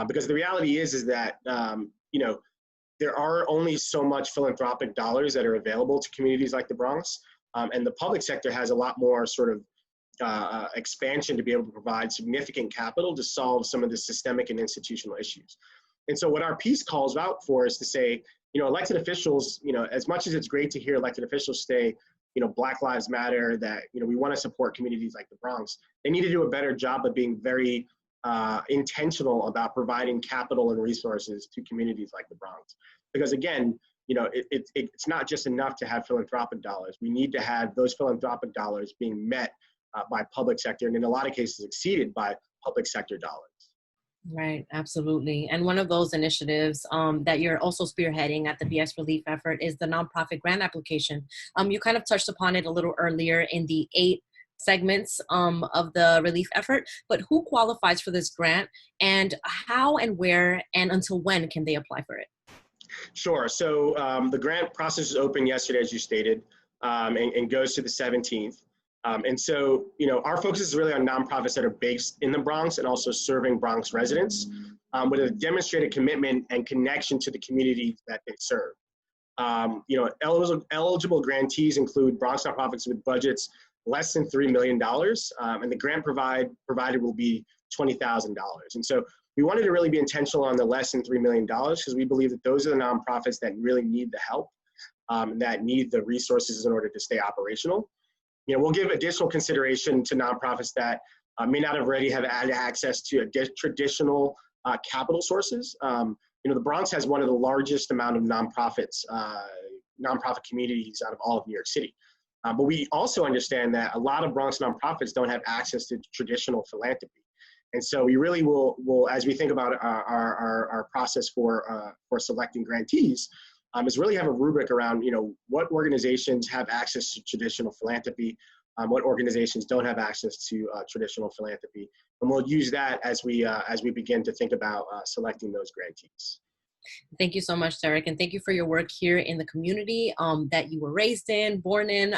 Because the reality is that, there are only so much philanthropic dollars that are available to communities like the Bronx, and the public sector has a lot more sort of expansion to be able to provide significant capital to solve some of the systemic and institutional issues. And so what our piece calls out for is to say, elected officials, as much as it's great to hear elected officials say, Black Lives Matter, that, we want to support communities like the Bronx, they need to do a better job of being very intentional about providing capital and resources to communities like the Bronx. Because again, it's not just enough to have philanthropic dollars. We need to have those philanthropic dollars being met by public sector, and in a lot of cases exceeded by public sector dollars. Right, absolutely. And one of those initiatives that you're also spearheading at the BX relief effort is the nonprofit grant application. You kind of touched upon it a little earlier in the 8 segments of the relief effort, but who qualifies for this grant, and how and where and until when can they apply for it? Sure. So the grant process is open yesterday, as you stated, and goes to the 17th. And so, our focus is really on nonprofits that are based in the Bronx and also serving Bronx residents with a demonstrated commitment and connection to the communities that they serve. Eligible grantees include Bronx nonprofits with budgets less than $3 million, and the grant provided will be $20,000. And so we wanted to really be intentional on the less than $3 million because we believe that those are the nonprofits that really need the help, that need the resources in order to stay operational. We'll give additional consideration to nonprofits that may not already have had access to traditional capital sources. The Bronx has one of the largest amount of nonprofit communities out of all of New York City. But we also understand that a lot of Bronx nonprofits don't have access to traditional philanthropy. And so we really will as we think about our process for selecting grantees, is really have a rubric around, what organizations have access to traditional philanthropy, what organizations don't have access to traditional philanthropy. And we'll use that as we begin to think about selecting those grantees. Thank you so much, Derrick, and thank you for your work here in the community that you were raised in, born in.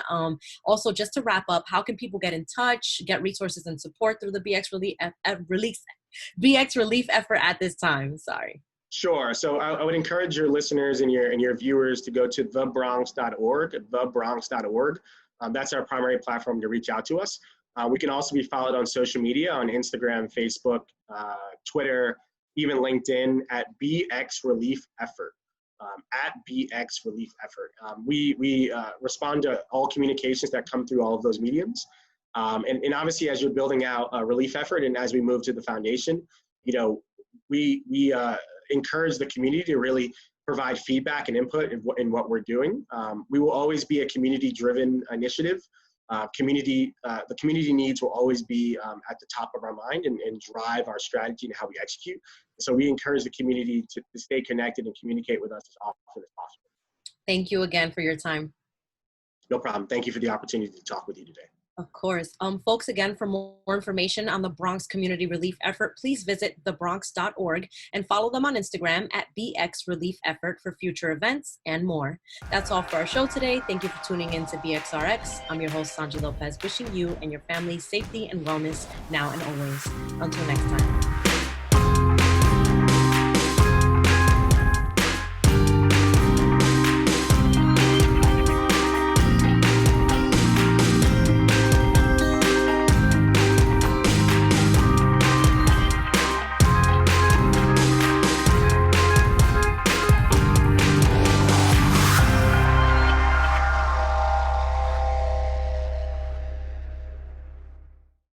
Also, just to wrap up, how can people get in touch, get resources and support through the BX relief effort at this time? Sorry. Sure. So I would encourage your listeners and your viewers to go to thebronx.org, thebronx.org. That's our primary platform to reach out to us. We can also be followed on social media, on Instagram, Facebook, Twitter, even LinkedIn at BX Relief Effort, at BX Relief Effort. We respond to all communications that come through all of those mediums. And obviously, as you're building out a relief effort and as we move to the foundation, we encourage the community to really provide feedback and input in what we're doing. We will always be a community-driven initiative. The community needs will always be at the top of our mind and drive our strategy and how we execute. So we encourage the community to stay connected and communicate with us as often as possible. Thank you again for your time. No problem. Thank you for the opportunity to talk with you today. Of course. Folks, again, for more information on the Bronx community relief effort, please visit thebronx.org and follow them on Instagram at BX Relief Effort for future events and more. That's all for our show today. Thank you for tuning in to BXRX. I'm your host, Sonyi Lopez, wishing you and your family safety and wellness now and always. Until next time.